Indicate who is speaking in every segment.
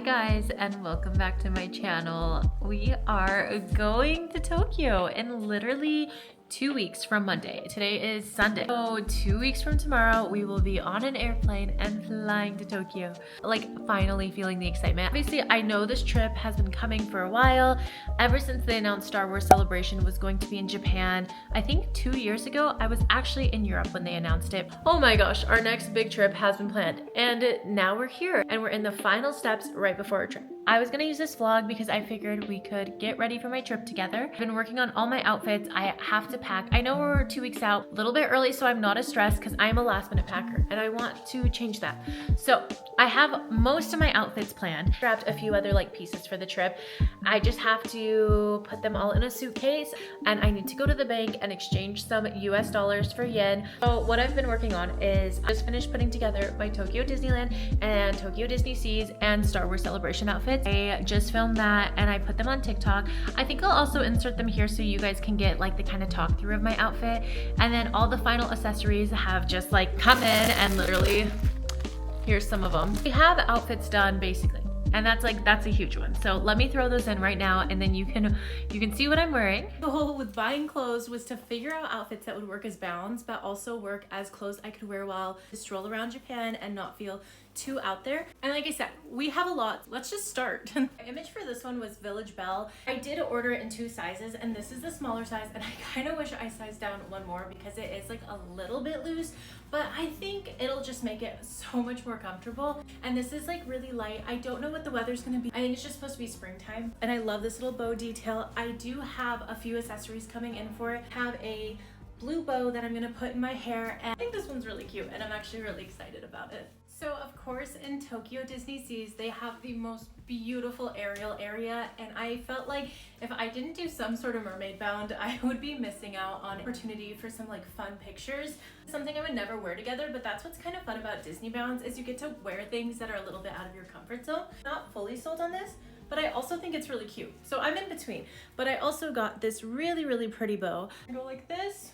Speaker 1: Hey guys, and welcome back to my channel. We are going to Tokyo in literally 2 weeks from Monday. Today is Sunday. So 2 weeks from tomorrow, we will be on an airplane and flying to Tokyo. Like finally feeling the excitement. Obviously, I know this trip has been coming for a while. Ever since they announced Star Wars Celebration was going to be in Japan. I think 2 years ago, I was actually in Europe when they announced it. Oh my gosh, our next big trip has been planned. And now we're here and we're in the final steps right before our trip. I was gonna use this vlog because I figured we could get ready for my trip together. I've been working on all my outfits. I have to pack. I know we're 2 weeks out, a little bit early, so I'm not as stressed because I'm a last minute packer and I want to change that. So I have most of my outfits planned. Grabbed a few other like pieces for the trip. I just have to put them all in a suitcase and I need to go to the bank and exchange some US dollars for yen. So what I've been working on is I just finished putting together my Tokyo Disneyland and Tokyo Disney Seas and Star Wars Celebration outfits. I just filmed that and I put them on TikTok. I think I'll also insert them here so you guys can get like the kind of talk through of my outfit. And then all the final accessories have just like come in and literally, here's some of them. We have outfits done basically. And that's a huge one. So let me throw those in right now and then you can see what I'm wearing. The whole with buying clothes was to figure out outfits that would work as bounds, but also work as clothes I could wear while I stroll around Japan and not feel too out there. And like I said, we have a lot. Let's just start. My image for this one was Village Belle. I did order it in 2 sizes and this is the smaller size and I kind of wish I sized down one more because it is like a little bit loose, but I think it'll just make it so much more comfortable. And this is like really light. I don't know what the weather's gonna be. I think it's just supposed to be springtime. And I love this little bow detail. I do have a few accessories coming in for it. I have a blue bow that I'm gonna put in my hair and I think this one's really cute and I'm actually really excited about it. So of course in Tokyo Disney Seas, they have the most beautiful aerial area and I felt like if I didn't do some sort of mermaid bound, I would be missing out on opportunity for some like fun pictures. Something I would never wear together, but that's what's kind of fun about Disney bounds is you get to wear things that are a little bit out of your comfort zone. Not fully sold on this, but I also think it's really cute. So I'm in between, but I also got this really, really pretty bow. I go like this.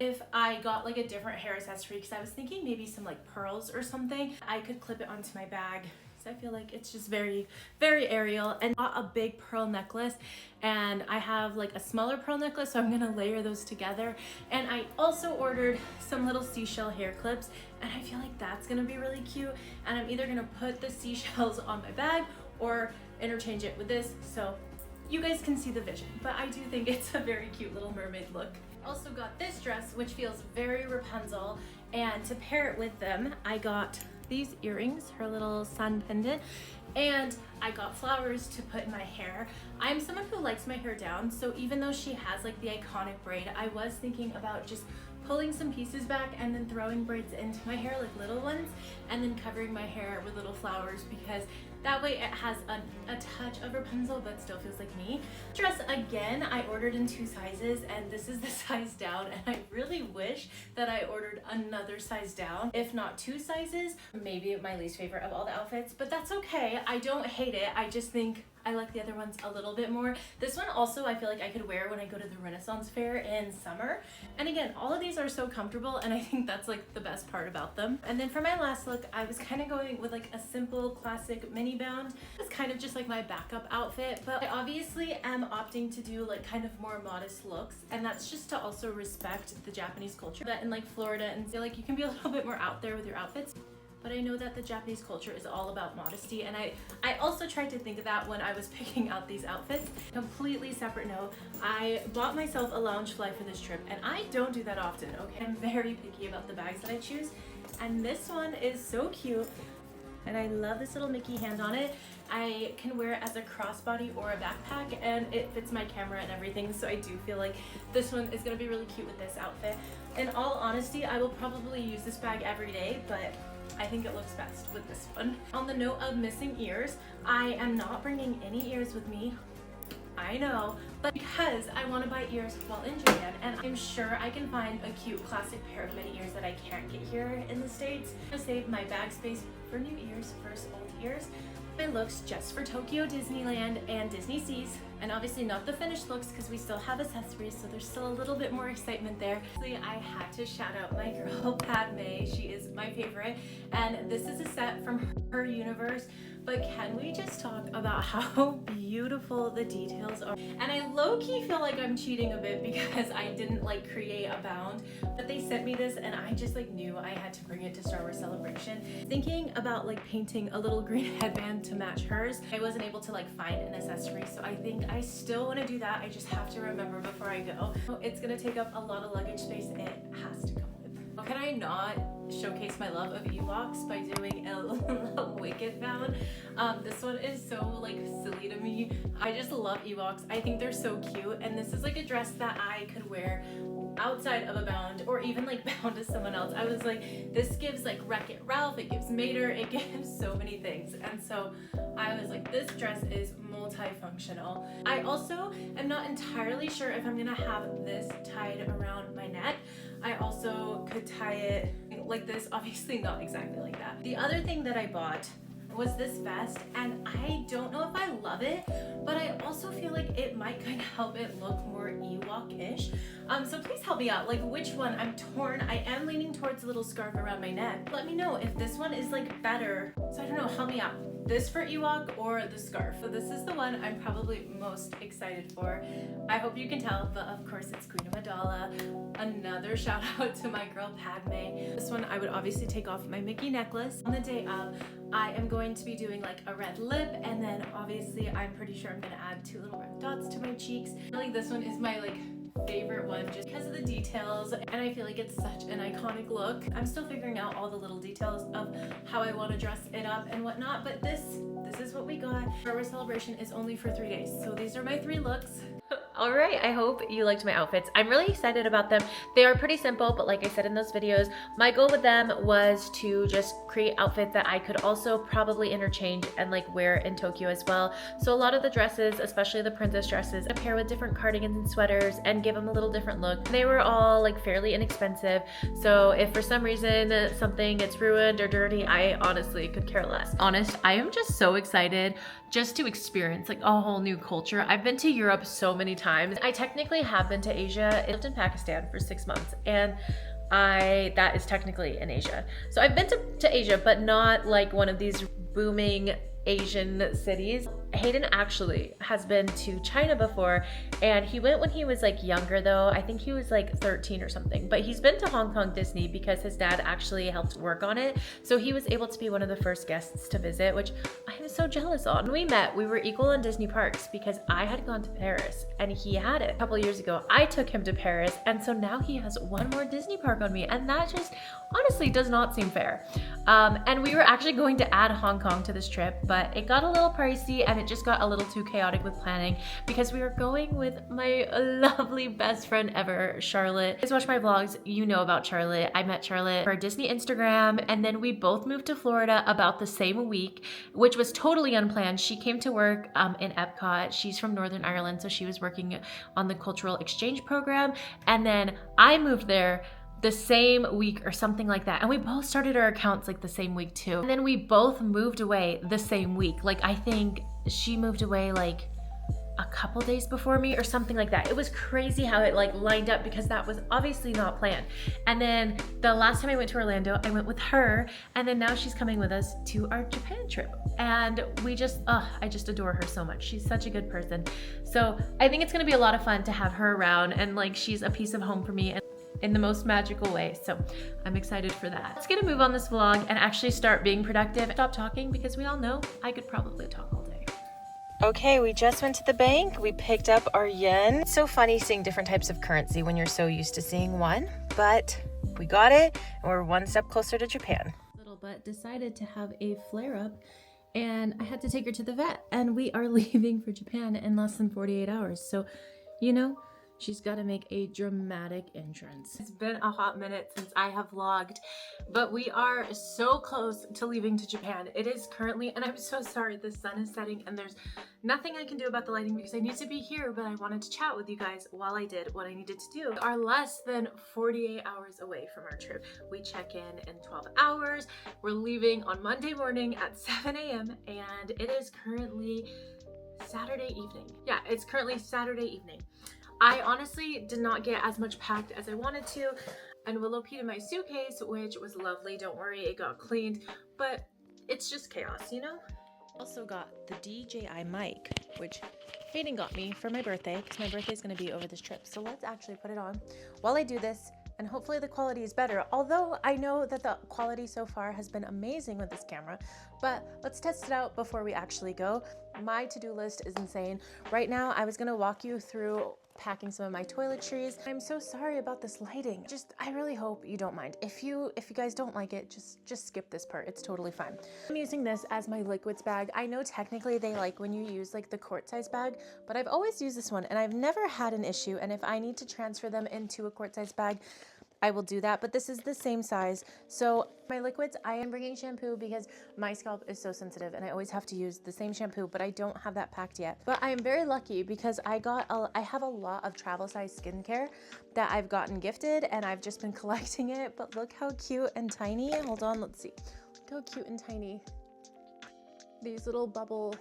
Speaker 1: If I got like a different hair accessory, because I was thinking maybe some like pearls or something, I could clip it onto my bag. So I feel like it's just very, very aerial. And got a big pearl necklace and I have like a smaller pearl necklace, so I'm gonna layer those together. And I also ordered some little seashell hair clips and I feel like that's gonna be really cute. And I'm either gonna put the seashells on my bag or interchange it with this. So you guys can see the vision, but I do think it's a very cute little mermaid look. Also got this dress, which feels very Rapunzel, and to pair it with them, I got these earrings, her little sun pendant, and I got flowers to put in my hair. I'm someone who likes my hair down, so even though she has like the iconic braid, I was thinking about just pulling some pieces back and then throwing braids into my hair, like little ones, and then covering my hair with little flowers because that way it has a touch of Rapunzel but still feels like me. Dress again, I ordered in 2 sizes and this is the size down and I really wish that I ordered another size down, if not 2 sizes. Maybe my least favorite of all the outfits, but that's okay. I don't hate it. I just think I like the other ones a little bit more. This one also I feel like I could wear when I go to the Renaissance Fair in summer. And again, all of these are so comfortable and I think that's like the best part about them. And then for my last look, I was kind of going with like a simple classic mini bound. It's kind of just like my backup outfit, but I obviously am opting to do like kind of more modest looks. And that's just to also respect the Japanese culture that in like Florida and so like you can be a little bit more out there with your outfits. But I know that the Japanese culture is all about modesty and I also tried to think of that when I was picking out these outfits. Completely separate note, I bought myself a lounge fly for this trip and I don't do that often, okay? I'm very picky about the bags that I choose and this one is so cute and I love this little Mickey hand on it. I can wear it as a crossbody or a backpack and it fits my camera and everything, so I do feel like this one is gonna be really cute with this outfit. In all honesty, I will probably use this bag every day, but I think it looks best with this one. On the note of missing ears, I am not bringing any ears with me. I know, but because I want to buy ears while in Japan and I'm sure I can find a cute classic pair of mini ears that I can't get here in the States. I'm gonna save my bag space for new ears versus old ears. My looks just for Tokyo Disneyland and Disney Seas, and obviously not the finished looks because we still have accessories, so there's still a little bit more excitement there. Obviously, I had to shout out my girl Padme. She is my favorite, and this is a set from her universe but can we just talk about how beautiful the details are? And I low-key feel like I'm cheating a bit because I didn't like create a bound, but they sent me this and I just like knew I had to bring it to Star Wars Celebration. Thinking about like painting a little green headband to match hers, I wasn't able to like find an accessory, so I think I still want to do that. I just have to remember before I go. It's gonna take up a lot of luggage space. It has to come with. How can I not showcase my love of Ewoks by doing a Wicked bound? This one is so like silly to me. I just love Ewoks. I think they're so cute, and this is like a dress that I could wear outside of a bound or even like bound to someone else. I was like, this gives like Wreck-It Ralph, it gives Mater, it gives so many things. And so I was like, this dress is multifunctional. I also am not entirely sure if I'm gonna have this tied around my neck. I also could tie it like this, obviously not exactly like that. The other thing that I bought was this vest, and I don't know if I love it, but I also feel like it might kind of help it look more Ewok-ish. So please help me out, like which one? I'm torn. I am leaning towards a little scarf around my neck. Let me know if this one is like better. So I don't know, help me out. This for Ewok or the scarf? So this is the one I'm probably most excited for. I hope you can tell, but of course it's Queen Amidala. Another shout out to my girl Padme. This one I would obviously take off my Mickey necklace. On the day of, I am going to be doing like a red lip, and then obviously I'm pretty sure I'm gonna add 2 little red dots to my cheeks. I feel like this one is my like favorite one just because of the details, and I feel like it's such an iconic look. I'm still figuring out all the little details of how I want to dress it up and whatnot, but this is what we got. Our celebration is only for 3 days, so these are my 3 looks. All right, I hope you liked my outfits. I'm really excited about them. They are pretty simple, but like I said in those videos, my goal with them was to just create outfits that I could also probably interchange and like wear in Tokyo as well. So a lot of the dresses, especially the princess dresses, I pair with different cardigans and sweaters and give them a little different look. They were all like fairly inexpensive, so if for some reason something gets ruined or dirty, I honestly could care less. Honest, I am just so excited just to experience like a whole new culture. I've been to Europe so many times. I technically have been to Asia. I lived in Pakistan for 6 months, and that is technically in Asia. So I've been to Asia, but not like one of these booming Asian cities. Hayden actually has been to China before, and he went when he was like younger though. I think he was like 13 or something, but he's been to Hong Kong Disney because his dad actually helped work on it. So he was able to be one of the first guests to visit, which I am so jealous on. When we met, we were equal in Disney parks because I had gone to Paris and he had it. A couple years ago, I took him to Paris, and so now he has one more Disney park on me, and that just honestly does not seem fair. And we were actually going to add Hong Kong to this trip, but it got a little pricey and it just got a little too chaotic with planning because we were going with my lovely best friend ever, Charlotte. If you guys watch my vlogs, you know about Charlotte. I met Charlotte for our Disney Instagram, and then we both moved to Florida about the same week, which was totally unplanned. She came to work in Epcot. She's from Northern Ireland, so she was working on the cultural exchange program, and then I moved there the same week or something like that. And we both started our accounts like the same week too. And then we both moved away the same week. Like I think she moved away like a couple days before me or something like that. It was crazy how it like lined up because that was obviously not planned. And then the last time I went to Orlando, I went with her, and then now she's coming with us to our Japan trip. And we just, I just adore her so much. She's such a good person. So I think it's gonna be a lot of fun to have her around, and like she's a piece of home for me and in the most magical way. So I'm excited for that. Let's get a move on this vlog and actually start being productive. Stop talking because we all know I could probably talk all day. Okay, we just went to the bank. We picked up our yen. It's so funny seeing different types of currency when you're so used to seeing one, but we got it and we're one step closer to Japan. Little butt decided to have a flare up, and I had to take her to the vet, and we are leaving for Japan in less than 48 hours. So, you know, she's got to make a dramatic entrance. It's been a hot minute since I have vlogged, but we are so close to leaving to Japan. It is currently, and I'm so sorry, the sun is setting and there's nothing I can do about the lighting because I need to be here, but I wanted to chat with you guys while I did what I needed to do. We are less than 48 hours away from our trip. We check in 12 hours. We're leaving on Monday morning at 7 a.m. and it is currently Saturday evening. Yeah, it's currently Saturday evening. I honestly did not get as much packed as I wanted to, and Willow peed in my suitcase, which was lovely. Don't worry, it got cleaned, but it's just chaos, you know? Also got the DJI mic, which Hayden got me for my birthday because my birthday is going to be over this trip. So let's actually put it on while I do this, and hopefully the quality is better. Although I know that the quality so far has been amazing with this camera, but let's test it out before we actually go. My to-do list is insane. Right now, I was going to walk you through packing some of my toiletries. I'm so sorry about this lighting. I really hope you don't mind. If you guys don't like it, just skip this part. It's totally fine. I'm using this as my liquids bag. I know technically they like when you use like the quart size bag, but I've always used this one and I've never had an issue. And if I need to transfer them into a quart size bag, I will do that, but this is the same size. So my liquids, I am bringing shampoo because my scalp is so sensitive and I always have to use the same shampoo, but I don't have that packed yet. But I am very lucky because I have a lot of travel size skincare that I've gotten gifted and I've just been collecting it. But look how cute and tiny. Hold on, let's see. Look how cute and tiny these little bubble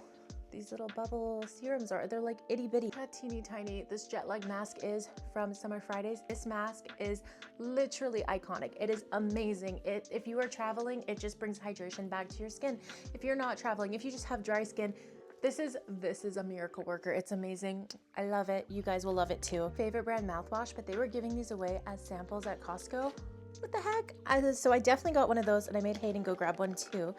Speaker 1: serums are. They're like itty bitty, teeny tiny. This jet lag mask is from Summer Fridays. This mask is literally iconic. It is amazing. If you are traveling, it just brings hydration back to your skin. If you're not traveling, if you just have dry skin, this is a miracle worker. It's amazing. I love it. You guys will love it too. Favorite brand mouthwash, but they were giving these away as samples at Costco. What the heck? So I definitely got one of those and I made Hayden go grab one too.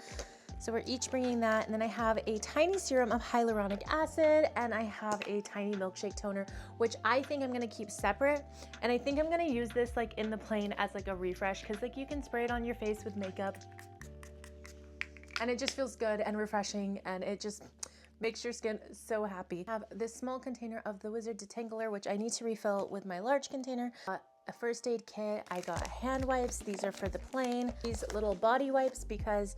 Speaker 1: So we're each bringing that, and then I have a tiny serum of hyaluronic acid, and I have a tiny milkshake toner, which I think I'm gonna keep separate. And I think I'm gonna use this like in the plane as like a refresh, because like you can spray it on your face with makeup, and it just feels good and refreshing, and it just makes your skin so happy. I have this small container of the Wizard Detangler, which I need to refill with my large container. A first aid kit. I got hand wipes. These are for the plane. These little body wipes because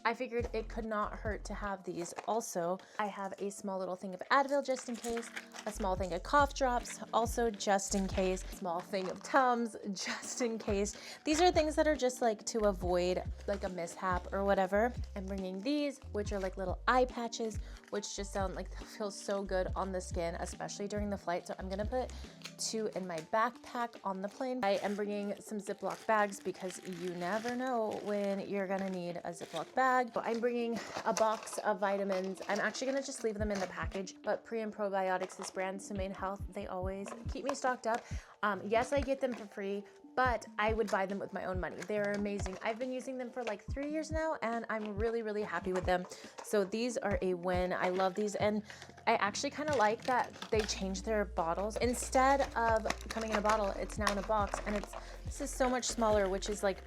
Speaker 1: I figured it could not hurt to have these. Also, I have a small little thing of Advil just in case, a small thing of cough drops, also just in case, small thing of Tums just in case. These are things that are just like to avoid like a mishap or whatever. I'm bringing these, which are like little eye patches, which just sound like they feel so good on the skin, especially during the flight. So I'm gonna put 2 in my backpack on the plane. I am bringing some Ziploc bags because you never know when you're gonna need a Ziploc bag. So I'm bringing a box of vitamins. I'm actually gonna just leave them in the package, but Pre and Probiotics, this brand, Humane Health, they always keep me stocked up. Yes, I get them for free, but I would buy them with my own money. They're amazing. I've been using them for like 3 years now, and I'm really, really happy with them. So these are a win. I love these, and I actually kind of like that they changed their bottles. Instead of coming in a bottle, it's now in a box, and this is so much smaller, which is like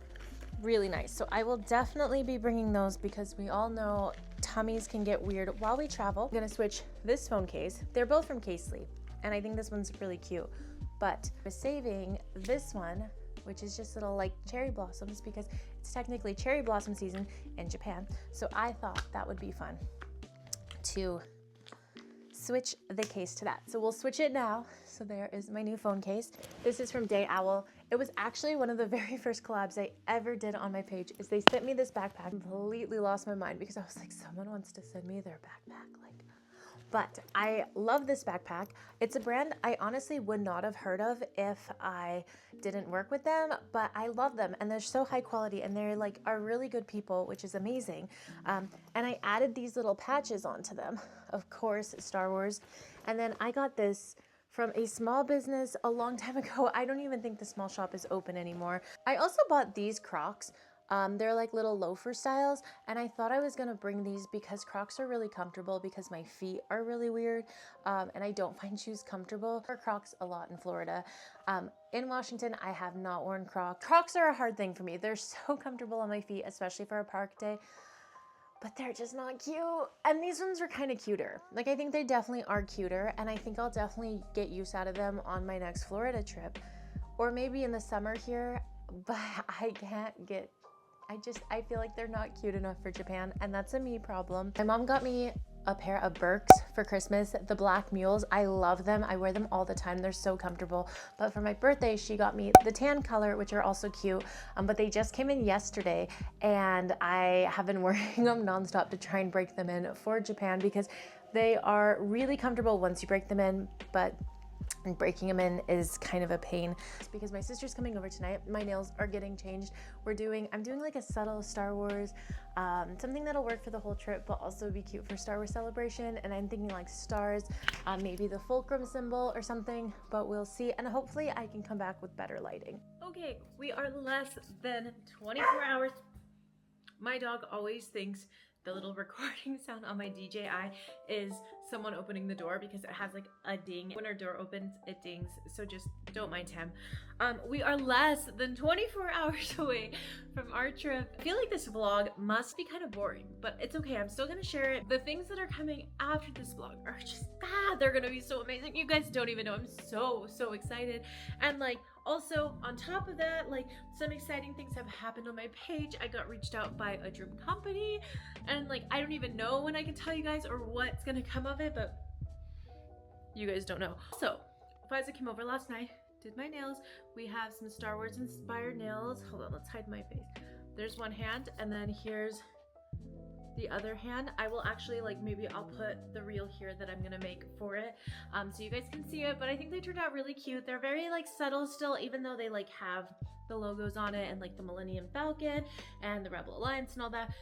Speaker 1: really nice. So I will definitely be bringing those because we all know tummies can get weird while we travel. I'm gonna switch this phone case. They're both from Casely, and I think this one's really cute, but I'm saving this one, which is just little like cherry blossoms because it's technically cherry blossom season in Japan. So I thought that would be fun to switch the case to that. So we'll switch it now. So there is my new phone case. This is from Day Owl. It was actually one of the very first collabs I ever did on my page. Is they sent me this backpack. I completely lost my mind because I was like, someone wants to send me their backpack. But I love this backpack. It's a brand I honestly would not have heard of if I didn't work with them, but I love them and they're so high quality and they're like are really good people, which is amazing. And I added these little patches onto them, of course, Star Wars. And then I got this from a small business a long time ago. I don't even think the small shop is open anymore. I also bought these Crocs. They're like little loafer styles, and I thought I was gonna bring these because Crocs are really comfortable because my feet are really weird, and I don't find shoes comfortable. I wear Crocs a lot in Florida. In Washington, I have not worn Crocs. Crocs are a hard thing for me. They're so comfortable on my feet, especially for a park day, but they're just not cute. And these ones are kind of cuter. Like, I think they definitely are cuter, and I think I'll definitely get use out of them on my next Florida trip, or maybe in the summer here, but I can't get I feel like they're not cute enough for Japan, and that's a me problem. My mom got me a pair of Birks for Christmas, the black mules. I love them. I wear them all the time. They're so comfortable. But for my birthday, she got me the tan color, which are also cute, but they just came in yesterday, and I have been wearing them nonstop to try and break them in for Japan because they are really comfortable once you break them in, but and breaking them in is kind of a pain. It's because my sister's coming over tonight. My nails are getting changed. I'm doing like a subtle Star Wars, something that'll work for the whole trip, but also be cute for Star Wars celebration. And I'm thinking like stars, maybe the fulcrum symbol or something, but we'll see. And hopefully I can come back with better lighting. Okay, we are less than 24 hours. My dog always thinks the little recording sound on my DJI is someone opening the door because it has like a ding. When our door opens, it dings. So just don't mind him. We are less than 24 hours away from our trip. I feel like this vlog must be kind of boring, but it's okay. I'm still gonna share it. The things that are coming after this vlog are just, they're gonna be so amazing. You guys don't even know. I'm so excited. And like, also, on top of that, like some exciting things have happened on my page. I got reached out by a dream company and like, I don't even know when I can tell you guys or what's gonna come of it, but you guys don't know. So, Fiza came over last night, did my nails. We have some Star Wars inspired nails. Hold on, let's hide my face. There's one hand and then here's the other hand. I will actually like, maybe I'll put the reel here that I'm gonna make for it so you guys can see it, but I think they turned out really cute. They're very like subtle still, even though they like have the logos on it and like the Millennium Falcon and the Rebel Alliance and all that.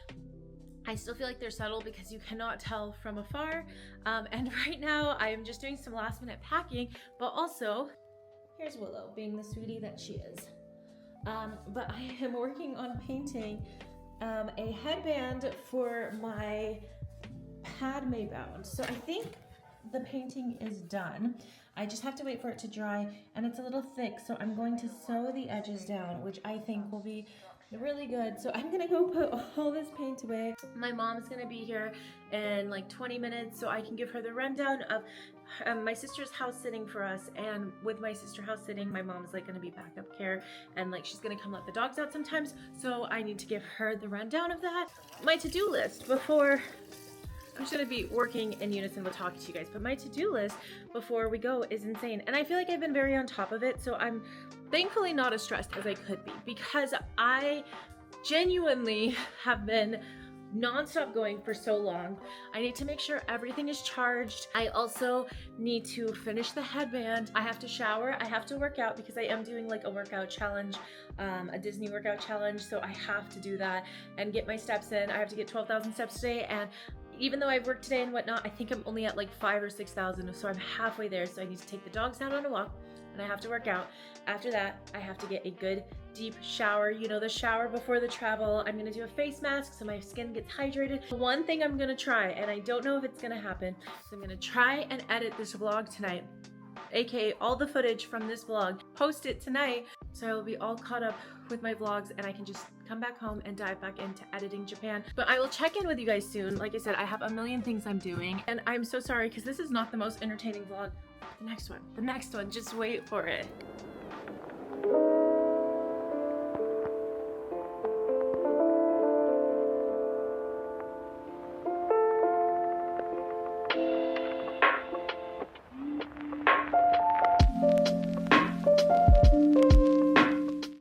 Speaker 1: I still feel like they're subtle because you cannot tell from afar. And right now I am just doing some last minute packing, but also here's Willow being the sweetie that she is. But I am working on painting a headband for my Padme bound. So I think the painting is done. I just have to wait for it to dry and it's a little thick, so I'm going to sew the edges down, which I think will be really good. So I'm gonna go put all this paint away. My mom's gonna be here in like 20 minutes, so I can give her the rundown of my sister's house sitting for us. And with my sister house sitting, my mom's like gonna be backup care and like she's gonna come let the dogs out sometimes, so I need to give her the rundown of that. My to-do list before, I'm just gonna be working in unison with talking to you guys, but my to-do list before we go is insane. And I feel like I've been very on top of it, so I'm thankfully not as stressed as I could be because I genuinely have been non-stop going for so long. I need to make sure everything is charged. I also need to finish the headband. I have to shower. I have to work out because I am doing like a workout challenge, a Disney workout challenge. So I have to do that and get my steps in. I have to get 12,000 steps today, and even though I've worked today and whatnot, I think I'm only at like 5,000 or 6,000, so I'm halfway there. So I need to take the dogs out on a walk and I have to work out. After that, I have to get a good deep shower. You know, the shower before the travel. I'm gonna do a face mask so my skin gets hydrated. One thing I'm gonna try, and I don't know if it's gonna happen, so I'm gonna try and edit this vlog tonight, aka all the footage from this vlog, post it tonight, so I will be all caught up with my vlogs and I can just come back home and dive back into editing Japan. But I will check in with you guys soon. Like I said, I have a million things I'm doing and I'm so sorry because this is not the most entertaining vlog. The next one, just wait for it.